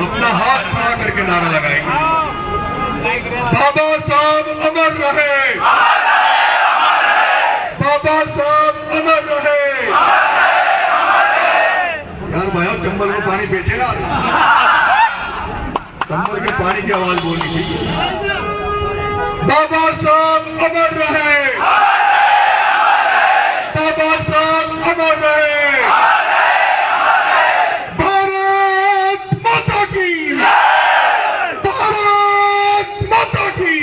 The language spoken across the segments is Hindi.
अपना हाथ खड़ा करके नारा लगाएंगे, बाबा साहब अमर रहे, बाबा साहब अमर रहे। यार भाई चंबल को पानी बेचेगा, चंबल के पानी की आवाज बोलनी चाहिए। बाबा साहब अमर रहे, बाबा साहब अमर रहे। भारत माता की, भारत माता की।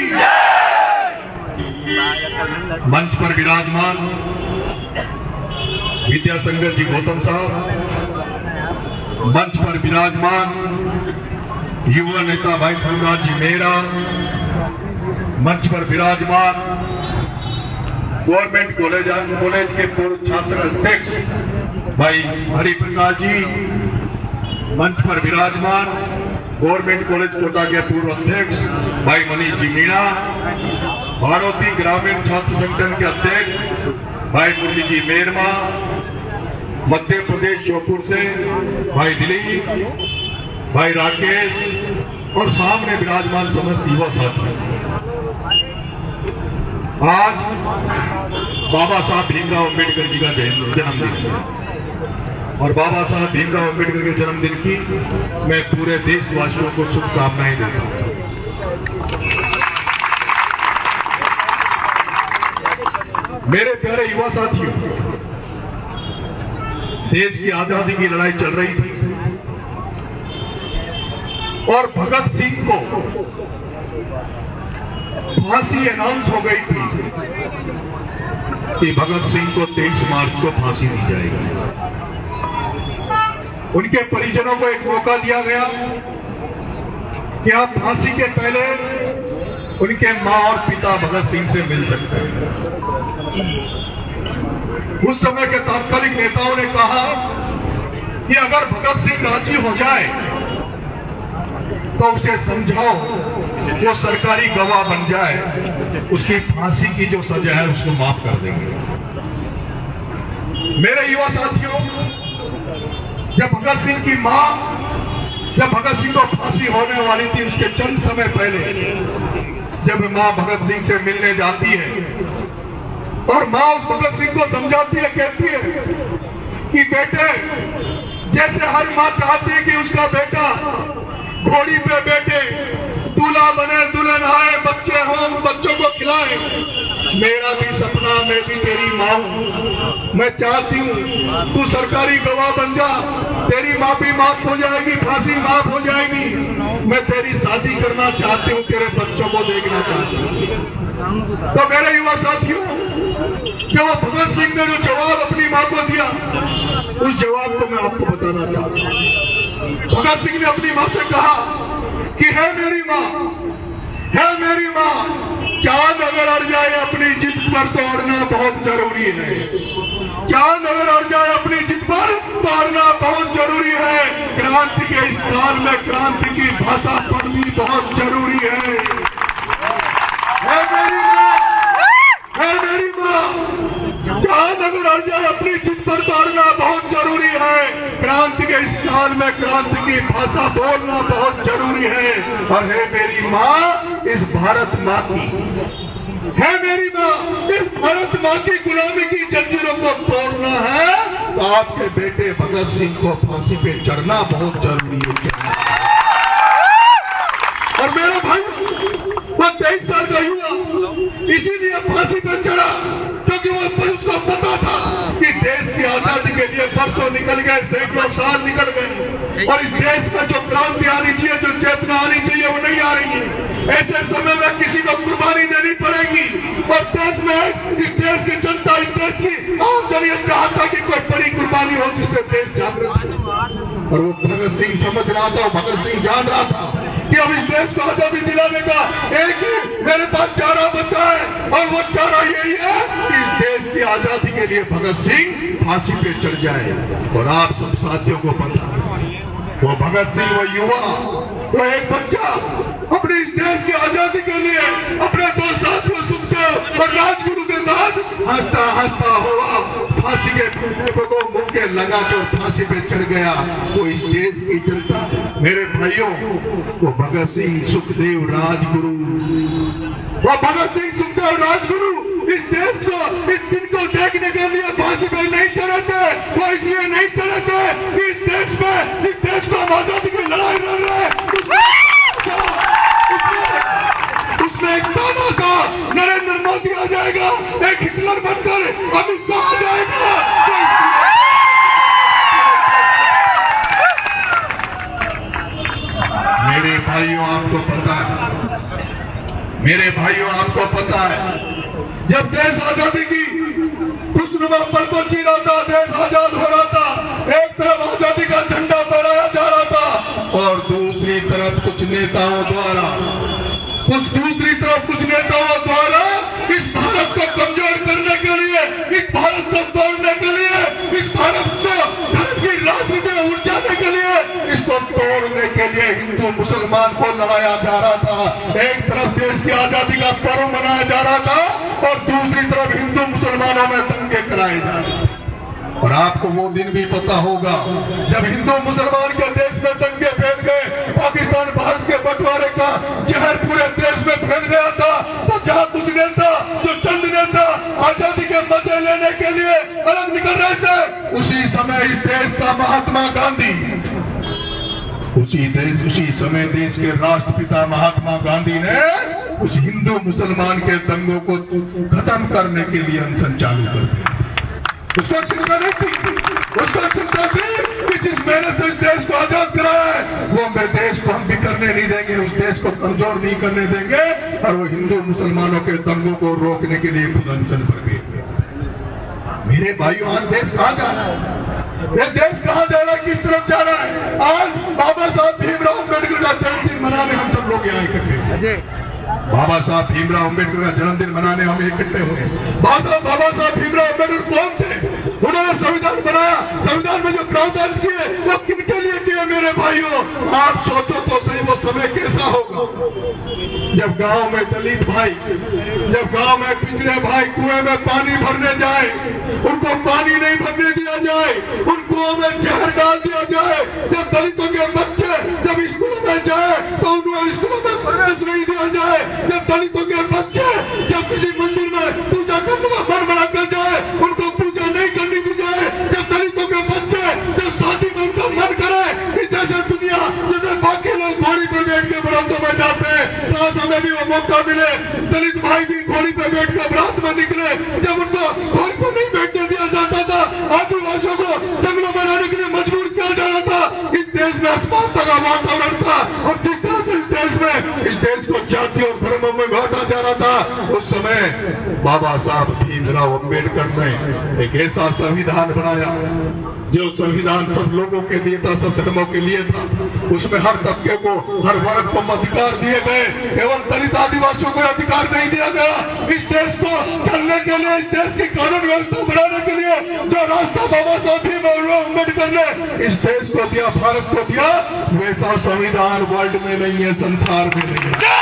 मंच पर विराजमान विद्याशंकर जी गौतम साहब, मंच पर विराजमान युवा नेता भाई फूलराज जी मेहरा, मंच पर विराजमान गवर्नमेंट कॉलेज के पूर्व छात्र अध्यक्ष भाई हरिप्रकाश जी, मंच पर विराजमान गवर्नमेंट कॉलेज कोटा के पूर्व अध्यक्ष भाई मनीष जी मीणा, भारतीय ग्रामीण छात्र संगठन के अध्यक्ष भाई मुरली जी मेरमा, मध्य प्रदेश श्योपुर से भाई दिलीप, भाई राकेश और सामने विराजमान समस्त युवा साथी। आज बाबा साहब भीमराव अम्बेडकर जी का जन्मदिन है और बाबा साहब भीमराव अम्बेडकर के जन्मदिन की मैं पूरे देशवासियों को शुभकामनाएं देता हूं। मेरे प्यारे युवा साथियों, देश की आजादी की लड़ाई चल रही थी और भगत सिंह को फांसी अनाउंस हो गई थी कि भगत सिंह को 23 मार्च को फांसी दी जाएगी। उनके परिजनों को एक मौका दिया गया कि आप फांसी के पहले उनके मां और पिता भगत सिंह से मिल सकते हैं। उस समय के तात्कालिक नेताओं ने कहा कि अगर भगत सिंह राजी हो जाए तो उसे समझाओ, वो सरकारी गवाह बन जाए, उसकी फांसी की जो सजा है उसको माफ कर देंगे। मेरे युवा साथियों, जब भगत सिंह की मां, जब भगत सिंह को फांसी होने वाली थी उसके चंद समय पहले जब मां भगत सिंह से मिलने जाती है और मां उस भगत सिंह को समझाती है, कहती है कि बेटे, जैसे हर मां चाहती है कि उसका बेटा घोड़ी पे बैठे, दूल्हा बने, दुल्हन आए, बच्चे हों, बच्चों को खिलाए, मेरा भी सपना, मैं भी तेरी मां हूं, मैं चाहती हूं तू सरकारी गवाह बन जा, तेरी माफी माफ हो जाएगी, फांसी माफ हो जाएगी, मैं तेरी शादी करना चाहती हूं, तेरे बच्चों को देखना चाहती हूं। तो मेरे युवा साथियों, जो भगत सिंह ने जो जवाब अपनी मां को दिया, उस जवाब को मैं आपको बताना चाहता हूं। भगत सिंह ने अपनी मां से कहा कि है मेरी मां, है मेरी मां, चांद अगर अड़ जाए अपनी जिद पर दौड़ना बहुत जरूरी है, चांद अगर अड़ जाए अपनी जिद पर दौड़ना बहुत जरूरी है, क्रांति के इस काल में क्रांति की भाषा पढ़नी बहुत जरूरी है मेरी मां, है मेरी मां, चांद अगर अड़ जाए अपनी जिद पर दौड़ना बहुत जरूरी है, क्रांति के इस काल में क्रांति की भाषा बोलना बहुत जरूरी है। और है मेरी मां इस भारत मां की, है मेरी मां इस भारत मां की गुलामी की जंजीरों को तोड़ना है तो आपके बेटे भगत सिंह को फांसी पे चढ़ना बहुत जरूरी है। और मेरा भाई वो 23 साल का युवा इसीलिए फांसी पे चढ़ा क्योंकि वो उसको पता था कि देश की आजादी के लिए बरसों निकल गए, सैकड़ों साल निकल गए और इस देश में जो क्रांति आनी चाहिए, जो चेतना आनी चाहिए, वो नहीं आ रही है। ऐसे समय में किसी को कुर्बानी देनी पड़ेगी और देश में इस देश की जनता, इस देश की आम जनता चाहता कि कोई बड़ी कुर्बानी हो जिससे देश जागृत हो। और वो भगत सिंह समझ रहा था, भगत सिंह जान रहा था कि अब इस देश को आजादी दिलाने का एक ही मेरे पास चारा बचा है और वो चारा यही है कि इस देश की आजादी के लिए भगत सिंह फांसी पे चढ़ जाए। और आप सब साथियों को पता है, वो भगत सिंह, वो युवा, वो एक बच्चा अपने इस देश की आजादी के लिए अपने दो साथियों सुखदेव और राजगुरु के साथ हंसता हंसता हुआ फांसी के को मुंह के लगा कर फांसी पे चढ़ गया। वो इस देश की जनता, मेरे भाइयों, वो भगत सिंह, सुखदेव, राजगुरु, वो भगत सिंह, सुखदेव, राजगुरु इस देश को, इस दिन को देखने के लिए फांसी पे नहीं चढ़े थे। वो इसलिए नहीं चढ़े थे कि इस देश में, इस देश को हम आजादी की लड़ाई लड़ रहे हैं, उसमें एक ताना सा नरेंद्र मोदी आ जाएगा, एक हिटलर बनकर अमित शाह आ जाएगा। मेरे भाइयों, आपको पता है, मेरे भाइयों, आपको पता है, जब देश आजादी की खुशनुमा पल को जी रहा था, देश आजाद हो रहा था, एक तरफ आजादी का झंडा फहराया जा रहा था और दूसरी तरफ कुछ नेताओं द्वारा इस भारत को कमजोर करने के लिए, इस भारत को तोड़ने के लिए, इस भारत को धर्म की राजनीति में उलझाने के लिए, इसको तोड़ने के लिए हिंदू मुसलमान को लड़ाया जा रहा था। एक तरफ देश की आजादी का पर्व मनाया जा रहा था और दूसरी तरफ हिंदू मुसलमानों में दंगे कराए जा रहे थे। और आपको वो दिन भी पता होगा जब हिंदू मुसलमान के देश में दंगे फैल गए, पाकिस्तान भारत के बंटवारे का जहर पूरे देश में फैल गया था, तो जहां कुछ नेता, जो चंद नेता आजादी के मजे लेने के लिए अलग निकल रहे थे, उसी समय इस देश का महात्मा गांधी, उसी समय देश के राष्ट्रपिता महात्मा गांधी ने उस हिंदू मुसलमान के दंगों को खत्म करने के लिए अनशन चालू कर दिया। उसको चिंता नहीं थी, उसको चिंता थी कि जिस मेहनत से इस देश को आजाद कराया है, वो मैं देश को हम भी करने नहीं देंगे, उस देश को कमजोर नहीं करने देंगे। और वो हिंदू मुसलमानों के दंगों को रोकने के लिए खुद अनशन पर गए। मेरे भाइयों, आज देश कहाँ जा रहा है? ये देश कहाँ जा रहा है? किस तरफ जा रहा है? आज बाबा साहब भीमराव अम्बेडकर का जन्मदिन मनाने हम सब लोग यहाँ इकट्ठे, बाबा साहब भीमराव अम्बेडकर का जन्मदिन मनाने हम इकट्ठे हुए। बाबा साहब भीमराव अम्बेडकर कौन थे? उन्होंने संविधान बनाया, संविधान में जो प्रावधान किए वो किनके लिए किए? मेरे भाइयों, आप सोचो तो सही, वो समय कैसा होगा जब गांव में दलित भाई, जब गांव में पिछड़े भाई कुएं में पानी भरने जाए, उनको पानी नहीं भरने दिया जाए, उन कुओं में जहर डाल दिया जाए। जब दलितों के बच्चे जब स्कूलों में जाए तो उनको स्कूलों में प्रवेश नहीं दिया जाए। जब दलितों के बच्चे जब किसी मंदिर में पूजा करने का मन बनाकर जाए, उनको पूजा नहीं करनी दी जाए। जब दलितों के बच्चे जब शादी में उनका मन करे कि जैसे दुनिया, जैसे बाकी लोग घोड़ी पे बैठ के बरातों में जाते हैं, तो आज हमें भी वो मौका मिले, दलित भाई भी घोड़ी पे बैठ कर बरात में निकले। जब उनको घोड़ी पर नहीं बैठने दिया जाता था, आदिवासियों को जंगलों में रहने के लिए मजबूर किया जा रहा था। इस देश में असमानता का वातावरण था और जिस तरह से इस देश को जाति और धर्मों में बांटा जा रहा था, उस समय बाबा साहब भीमराव अम्बेडकर ने एक ऐसा संविधान बनाया जो संविधान सब लोगों के लिए था, सब धर्मों के लिए था। उसमें हर तबके को, हर वर्ग को अधिकार दिए गए, केवल दलित आदिवासियों को अधिकार नहीं दिया गया। इस देश को चलने के लिए, इस देश की कानून व्यवस्था बनाने के लिए जो रास्ता बाबा साहब भीमराव अम्बेडकर ने इस देश को दिया, भारत को दिया, वैसा संविधान वर्ल्ड में नहीं है, संसार में नहीं है।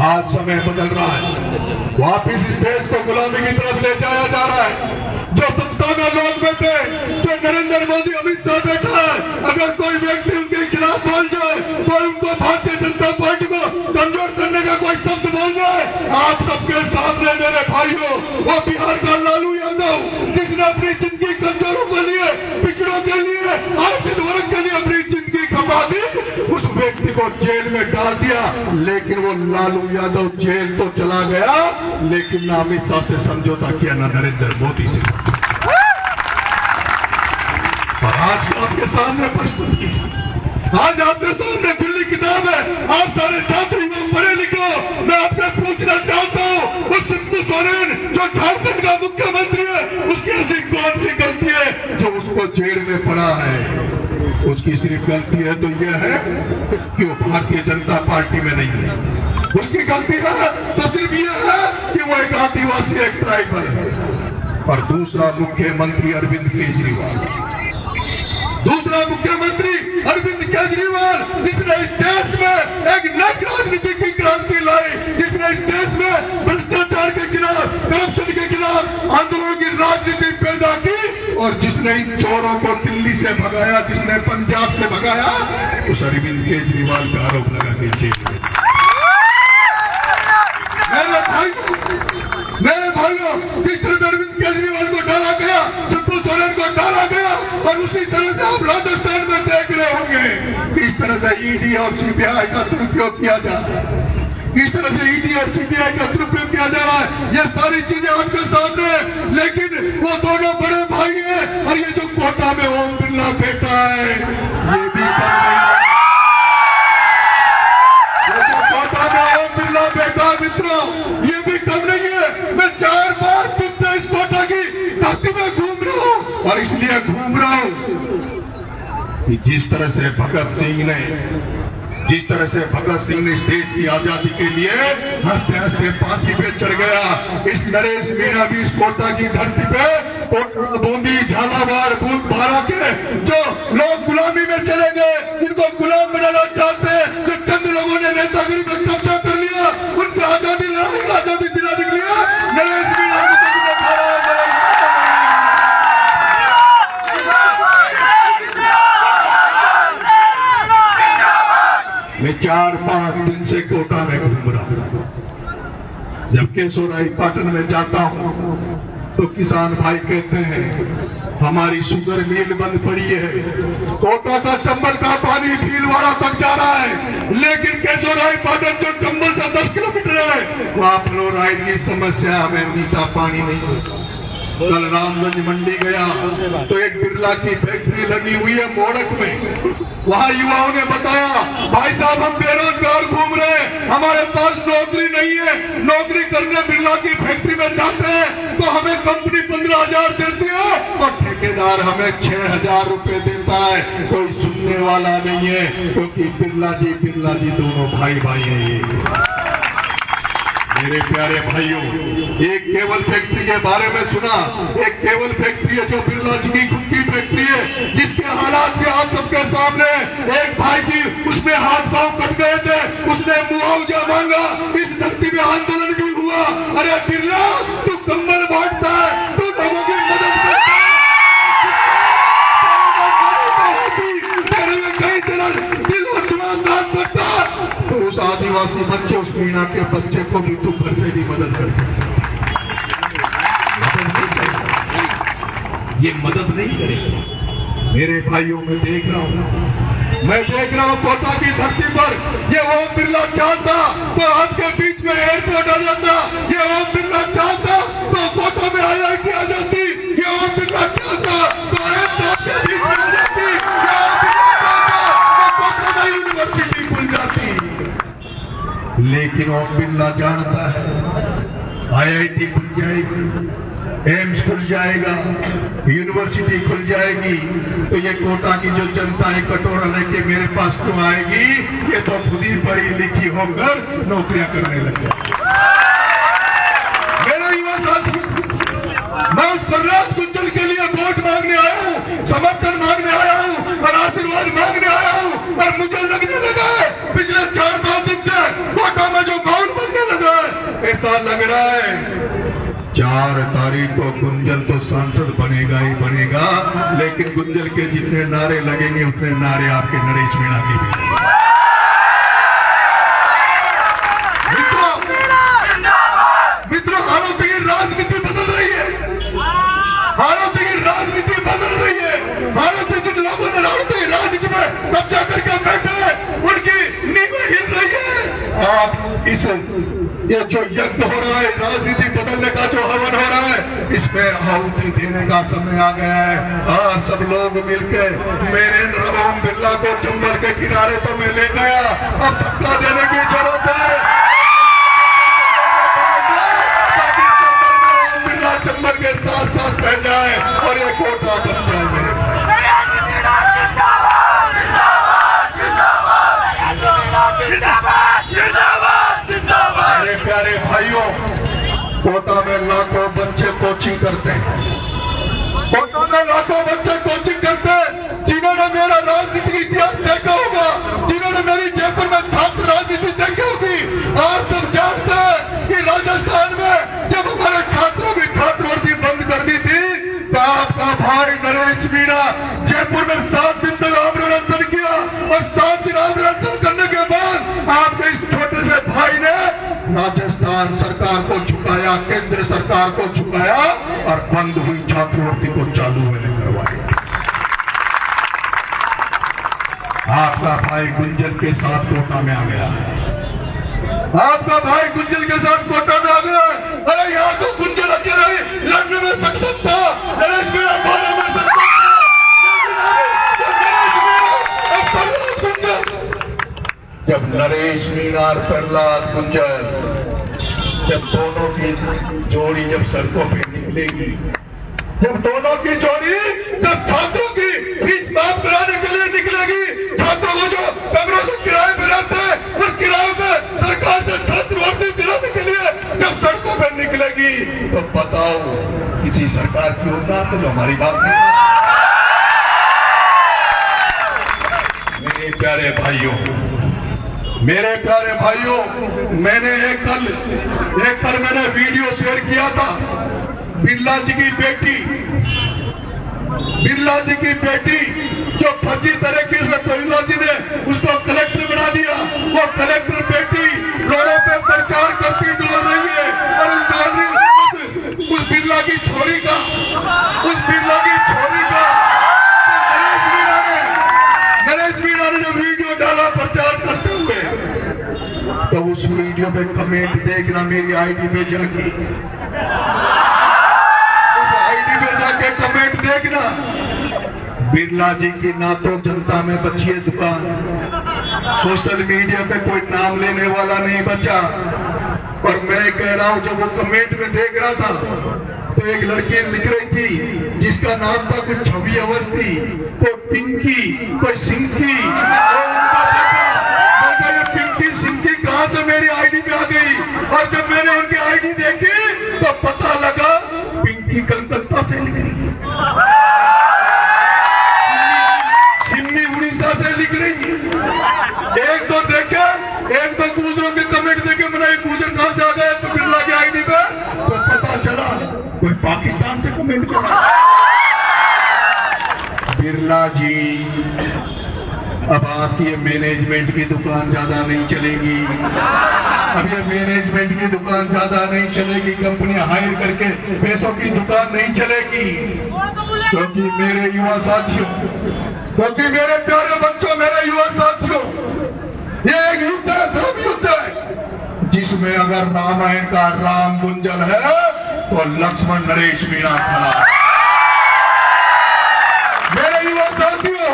आज समय बदल रहा है, वापिस इस देश को गुलामी की तरफ ले जाया जा रहा है। जो सत्ता में लोग बैठे, जो नरेंद्र मोदी, अमित शाह बैठा है, अगर कोई व्यक्ति उनके खिलाफ बोल जाए, कोई उनको भारतीय जनता पार्टी को कमजोर करने का कोई शब्द बोल जाए, आप सबके सामने मेरे भाइयों, वो बिहार का लालू यादव, जिसने अपनी जिंदगी कमजोरों के लिए, पिछड़ों के लिए, आरक्षित वर्ग के लिए अपनी जिंदगी खपा दी, उस व्यक्ति को जेल में डाल दिया। लेकिन वो लालू यादव जेल तो चला गया, लेकिन ना अमित शाह से समझौता किया, ना नरेंद्र मोदी से। और आज आपके सामने प्रस्तुति, आज आपके सामने खुली किताब है। आप सारे छात्र पढ़े लिखो, मैं आपसे पूछना चाहता हूँ, उस शिबू सोरेन जो झारखंड का मुख्यमंत्री है, उसकी ऐसी कौन सी गलती है जो उसको जेल में पड़ा है? उसकी सिर्फ गलती है तो यह है कि वो भारतीय जनता पार्टी में नहीं है। उसकी गलती है तो सिर्फ यह है कि वो एक आदिवासी, एक ट्राइबल है। और दूसरा मुख्यमंत्री अरविंद केजरीवाल, जिसने इस देश में एक नई राजनीति की क्रांति लाई, जिसने इस देश में भ्रष्टाचार के खिलाफ, करप्शन के खिलाफ आंदोलनों की राजनीति पैदा की, और जिसने इन चोरों को दिल्ली से भगाया, जिसने पंजाब से भगाया, उस अरविंद केजरीवाल पे आरोप लगा दीजिए। मेरे भाइयों, जिस तरह से अरविंद केजरीवाल को डाला गया, शिबू सोरेन को डाला गया, और उसी तरह से आप राजस्थान में देख रहे होंगे किस तरह से ईडी और सीबीआई का दुरुपयोग किया जा रहा है, किस तरह से ईडी और सीबीआई का दुरुपयोग किया जा रहा है। ये सारी चीजें आपके सामने है, लेकिन वो दोनों बड़े भाई हैं, और ये जो कोटा में ओम बिरला बैठा है, ये भी कम नहीं है। ये जो कोटा में ओम बिरला बैठा है मित्रों, ये भी कम नहीं है। मैं 4-5 दिन से इस कोटा की धरती में घूम रहा हूं, और इसलिए घूम रहा हूं कि जिस तरह से भगत सिंह ने इस देश की आजादी के लिए हंसते हंसते फांसी पे चढ़ गया, इस नरेश मीणा भी इस कोटा की धरती पे बूंदी, झालावाड़, भूतबारा के जो लोग गुलामी में चले गए, जिनको गुलाम बनाना चाहते, जो चंद लोगों ने नेतागिरी में कब्जा कर लिया, उनसे आजादी दिलाने के लिए नरेश मीणा को मैं 4-5 दिन से कोटा में घूम रहा हूं। जब केशोराई पाटन में जाता हूं तो किसान भाई कहते हैं हमारी शुगर मिल बंद पड़ी है, कोटा का चंबल का पानी भीलवाड़ा तक जा रहा है, लेकिन केशोराई पाटन जो चंबल से 10 किलोमीटर है, वहां फ्लोराइड की समस्या, हमें मीठा पानी नहीं। कल रामगंज मंडी गया तो एक बिरला की फैक्ट्री लगी हुई है मोड़क में, वहां युवाओं ने बताया भाई साहब हम बेरोजगार घूम रहे हैं, हमारे पास नौकरी नहीं है, नौकरी करने बिरला की फैक्ट्री में जाते हैं तो हमें कंपनी 15,000 देती है और ठेकेदार हमें 6,000 रुपए देता है। कोई सुनने वाला नहीं है, क्योंकि बिरला जी दोनों भाई हैं। मेरे प्यारे भाइयों, एक केवल फैक्ट्री के बारे में सुना, एक केवल फैक्ट्री है जो बिरला जी की खुद की फैक्ट्री है, जिसके हालात के आप सबके सामने। एक भाई की उसमें हाथ पांव कट गए थे, उसने मुआवजा मांगा, इस धरती में आंदोलन भी हुआ। अरे बिरला, तू कंबल बांटता है, तू लोगों की मदद करता है, तेरे में कहीं तेरा दिल और दिमाग काम करता है, तो उस आदिवासी बच्चे, उस मीणा के बच्चे को भी तू घर से भी मदद कर सकता। ये मदद नहीं करेगा। मेरे भाइयों, मैं देख रहा हूं कोटा की धरती पर ये ओम बिरला चाहता तो आपके बीच में एयरपोर्ट आ जाता, ये ओम बिरला चाहता तो कोटा में IIT आ जाती, ये ओम बिरला चाहता तो आपके बीच में आ जाती, ये ओम बिरला चाहता तो कोटा में यूनिवर्सिटी खुल जाती। लेकिन ओम बिरला जानता है IIT खुल जाएगी, एम्स खुल जाएगा, यूनिवर्सिटी खुल जाएगी, तो ये कोटा की जो जनता है कटोरा लेके मेरे पास क्यों आएगी? ये तो खुद ही पढ़ी लिखी होकर नौकरियां करने लग जाएगी। मेरे युवा साथी, मैं उस प्रहलाद गुंजल के लिए वोट मांगने आया हूं, समर्थन मांगने आया हूं और आशीर्वाद मांगने आया हूं, और मुझे लगने लगा है पिछले 4-5 दिन से कोटा में जो माहौल बनने लगा है, ऐसा लग रहा है 4 तारीख को गुंजल तो सांसद बनेगा ही बनेगा, लेकिन गुंजल के जितने नारे लगेंगे उतने नारे आपके नरेश मीणा के भी। मित्रों, हालांकि की राजनीति बदल रही है, हालांकि की राजनीति बदल रही है, हालांकि जिन लोगों ने राजनीति में कब्जा करके बैठे हैं उनकी नींवें हिल रही है। आप इस ये जो यज्ञ हो रहा है, राजनीति बदलने का जो हवन हो रहा है, इसमें आहुति देने का समय आ गया है। आप सब लोग मिलकर मेरे ओम बिरला को चंबल के किनारे तो मैं ले गया, अब धक्का देने की जरूरत है। ओम बिरला चंबल के साथ साथ बह जाए और ये कोटा बन जाए। मेरे भाइयों, कोटा में लाखों बच्चे कोचिंग करते हैं, कोटा में लाखों बच्चे कोचिंग करते हैं। जिन्होंने मेरा राजनीतिक इतिहास देखा होगा, जिन्होंने मेरी जयपुर में छात्र राजनीति देखी होगी, आप सब जानते हैं कि राजस्थान में जब हमारे छात्रों की छात्रवृत्ति बंद कर दी थी तो आपका भाई नरेश मीणा जयपुर में 7 दिन तक आमरण अनशन किया और 7 दिन आमरण अनशन करने के बाद आपके इस छोटे से भाई ने राजस्थान सरकार को झुकाया, केंद्र सरकार को झुकाया और बंद हुई छात्रवृत्ति को चालू मैंने करवाई। आपका भाई गुंजन के साथ कोटा में आ गया है, आपका भाई गुंजन के साथ कोटा में आ गया है। अरे यहाँ तो गुंजन अकेला ही लड़ने में सक्षम था, नरेश मीणा बोलने में सक्षम था। जब नरेश मीणा और प्रहलाद गुंजन, जब दोनों की जोड़ी जब सड़कों पे निकलेगी, जब दोनों की जोड़ी जब छात्रों की फीस माफ कराने के लिए निकलेगी, छात्रों को जो कमरों से किराए पे रहते हैं उस किराए पे सरकार से छात्रवृत्ति दिलाने के लिए जब सड़कों पे निकलेगी, तो बताओ किसी सरकार की होगा तो हमारी बात नहीं। मेरे प्यारे भाइयों, मेरे प्यारे भाइयों, मैंने एक कल मैंने वीडियो शेयर किया था। बिरला जी की बेटी जो फर्जी तरीके से बिरला जी ने उसको कलेक्टर बना दिया, वो कलेक्टर बेटी रोडों पे प्रचार करती डोल रही है और उस बिरला की छोरी का नरेश मीणा ने जो वीडियो डाला प्रचार करते हुए, तो उस वीडियो पे कमेंट देखना मेरी आईडी पे जाके, उस आईडी पे जाके कमेंट देखना। बिरला जी की ना तो जनता में बची है दुकान, सोशल मीडिया पे कोई नाम लेने वाला नहीं बचा। और मैं कह रहा हूं, जब वो कमेंट में देख रहा था तो एक लड़की लिख रही थी जिसका नाम था कुछ छवि अवस्थी, कोई पिंकी, कोई सिंकी, ये पिंकी सिंकी कहां से मेरी आईडी पे आ गई। और जब मैंने उनकी आईडी देखी तो पता लगा पिंकी कलकत्ता से निकली, सिम्मी उड़ीसा से लिख रही है। एक तो देखे, एक तो दूसरों के कमेंट देखे, मैंने पूछा कहां से आ गए तो बिरला की आईडी पे, तो पता चला कोई पाकिस्तान से कमेंट कर रहा है। बिरला जी, अब आपकी ये मैनेजमेंट की दुकान ज्यादा नहीं चलेगी, अब ये मैनेजमेंट की दुकान ज्यादा नहीं चलेगी, कंपनियां हायर करके पैसों की दुकान नहीं चलेगी। क्योंकि मेरे युवा साथियों, क्योंकि मेरे प्यारे बच्चों, मेरे युवा साथियों, ये एक युद्ध है, धर्म युद्ध है, जिसमें अगर रामायण का राम गुंजन है तो लक्ष्मण नरेश मीणा खड़ा है। मेरे युवा साथियों,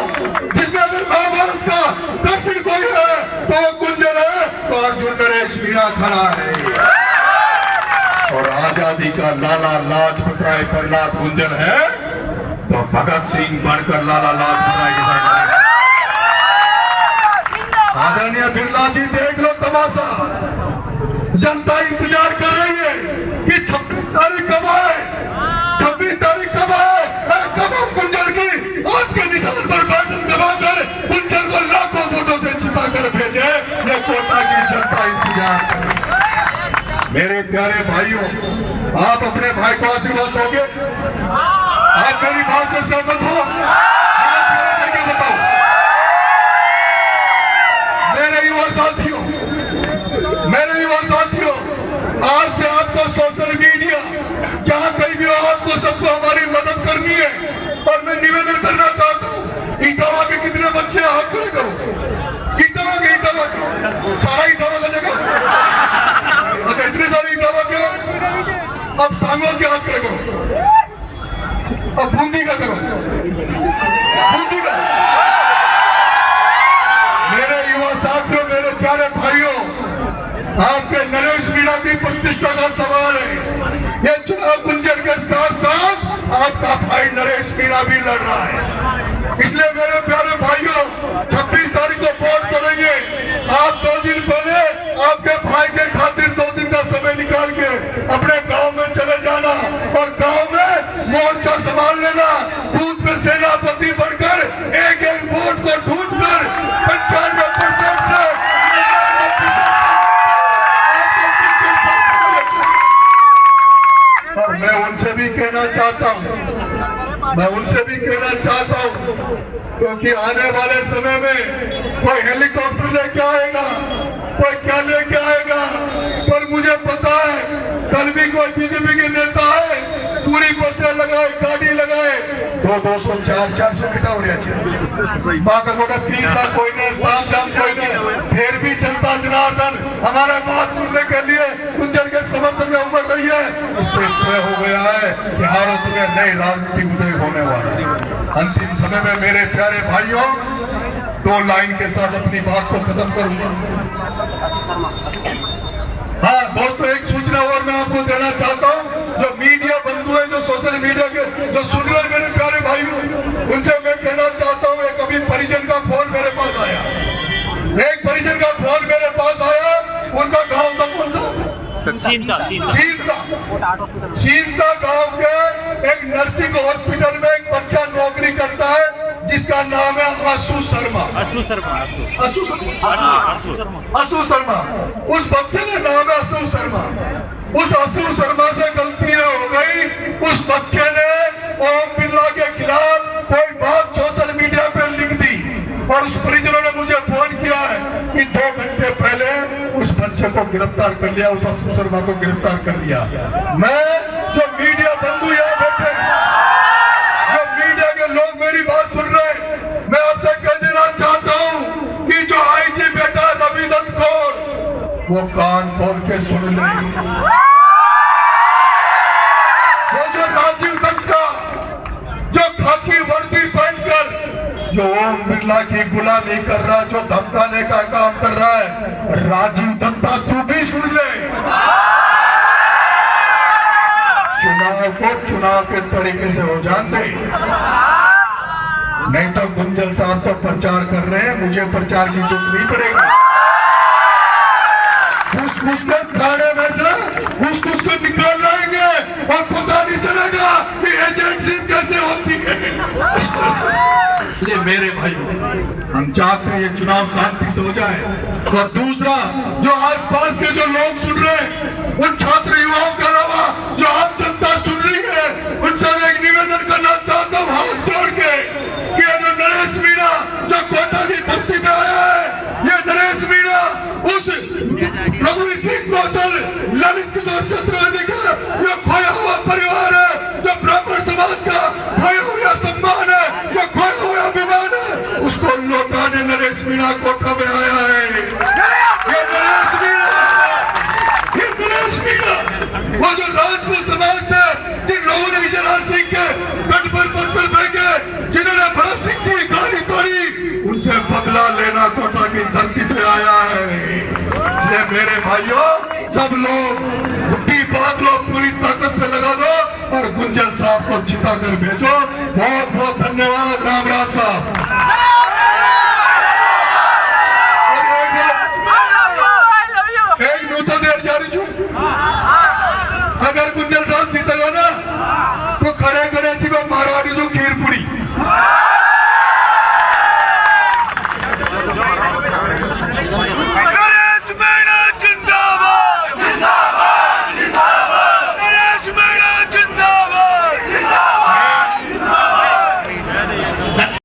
जिसमें अगर महाभारत का दर्शन कोई है तो वो गुंजन है, तो अर्जुन नरेश मीणा खड़ा है। और आजादी का लाला लाजपत राय प्रहलाद गुंजन है, तो भगत सिंह बनकर लाला लाजपत राय के साथ। आदरणीय बिरला जी, देख लो तमाशा, जनता इंतजार कर रही है कि 26 तारीख कब आए, 26 तारीख कब आए, कब हम गुंजन की आज के निशान पर बैठक दबाकर गुंजन को लाखों वोटों से जिता कर भेजे। ये कोटा की जनता इंतजार कर रही है। मेरे प्यारे भाइयों, आप अपने भाई को आशीर्वाद दोगे? आप मेरी बात से सहमत हो? करके बताओ। मेरे युवा साथियों, आज से आपको सोशल मीडिया जहां कहीं भी हो, आपको सबको हमारी मदद करनी है। और मैं निवेदन करना चाहता हूं, इटावा के कितने बच्चे हाथ खड़े करो, इटावा के सारा इटावा का जगह, अच्छा इतने सारे इटावा के, अब सांगों के हाथ खड़े करो, अब बूंदी का करो, बूंदी का। मेरे युवा साथियों, मेरे प्यारे भाइयों, आपके नरेश मीणा की प्रतिष्ठा का सवाल है। ये चुनाव गुंजन के साथ साथ आपका भाई नरेश मीणा भी लड़ रहा है। इसलिए मेरे प्यारे भाइयों, 26 तारीख को वोट करेंगे। आप 2 दिन पहले आपके भाई के खातिर 2 दिन का समय निकाल कहना चाहता हूँ, मैं उनसे भी कहना चाहता हूँ, क्योंकि आने वाले समय में कोई हेलीकॉप्टर लेके आएगा, कोई क्या लेके आएगा, पर मुझे पता है कल भी कोई बीजेपी के नेता है पूरी बसें लगाए, गाड़ी लगाए, 200 400 किटा हो रहा है, बाका गोटा 30 कोई नहीं, 5 कोई नहीं, फिर भी जनता जनार्दन हमारे बात सुनने के लिए गुंजन के समर्थन में उमड़ रही है। इससे तय हो गया है कि भारत में नई राजनीतिक उदय होने वाला है। अंतिम समय में मेरे प्यारे भाइयों, 2 लाइन के साथ अपनी बात को खत्म करूंगा। हाँ दोस्तों, एक सूचना और मैं आपको देना चाहता हूँ, जो मीडिया बंधु है, जो सोशल मीडिया के जो सुन रहे हैं मेरे प्यारे भाइयों, उनसे मैं कहना चाहता हूँ, एक अभी परिजन का फोन मेरे पास आया, एक परिजन का फोन मेरे पास आया, उनका गांव था कौन सा? सीनता गांव के एक नर्सिंग हॉस्पिटल में एक बच्चा नौकरी करता है जिसका नाम है आशु शर्मा। आशु शर्मा, उस बच्चे का नाम है आशु शर्मा। उस आशु शर्मा से गलती हो गई, उस बच्चे ने ओम बिरला के खिलाफ कोई बात सोशल मीडिया पे लिख दी और उस परिजनों ने मुझे फोन किया है कि 2 घंटे पहले उस बच्चे को गिरफ्तार कर लिया, उस आशु शर्मा को गिरफ्तार कर लिया। मैं जो मीडिया बंधु यहाँ बैठे, जो मीडिया के लोग मेरी बात सुन रहे हैं, मैं आपसे कह देना चाहता हूँ कि जो आईजी बेटा रवि दत्तखोर, वो कान खोल के सुन ले। वो जो राजीव दत्ता, जो खाकी वर्दी पहनकर जो ओम बिरला की गुलामी कर रहा, जो धमकाने का काम कर रहा है, राजीव दत्ता तू भी सुन ले। चुनाव को चुनाव के तरीके से हो जान दे, नहीं तो गुंजन साहब तो प्रचार कर रहे हैं, मुझे प्रचार की जरूरत नहीं पड़ेगी। घुस के थाने में से घुस को निकाल लाएंगे और पता नहीं चलेगा कि एजेंसी कैसे होती है। ये मेरे भाई, हम चाहते हैं ये चुनाव शांति से हो जाए। और दूसरा, जो आसपास के जो लोग सुन रहे हैं, उन छात्र युवाओं के अलावा जो आम जनता सुन रही है, उनसे मैं एक निवेदन करना चाहता हूँ हाथ जोड़ के कि ये नरेश मीणा जो कोटा की धरती पे आया है, ये नरेश मीणा उस रघुवीर सिंह कौशल, ललित किशोर चतुर्वेदी का जो खोया हुआ परिवार है, जो ब्राह्मण समाज का खोया हुआ सम्मान है, जो खोया हुआ अभिमान है, उसको लौटाने नरेश मीणा कोटा में आया है। ये नरेश मीणा, वो जो राजपूत समाज थे, जिन लोगों ने विजयराज सिंह के गढ़ पर पत्थर फेंके, जिन्होंने भरत सिंह की गाड़ी तोड़ी, उनसे बदला लेना कोटा की धरती पे आया है। इसलिए मेरे भाइयों, सब लोग बुद्धि बात लो, पूरी ताकत से लगा दो और गुंजन साहब को जिता कर भेजो। बहुत बहुत धन्यवाद। राम राम साहब। एक नूतन देर जारी छू, अगर गुंजन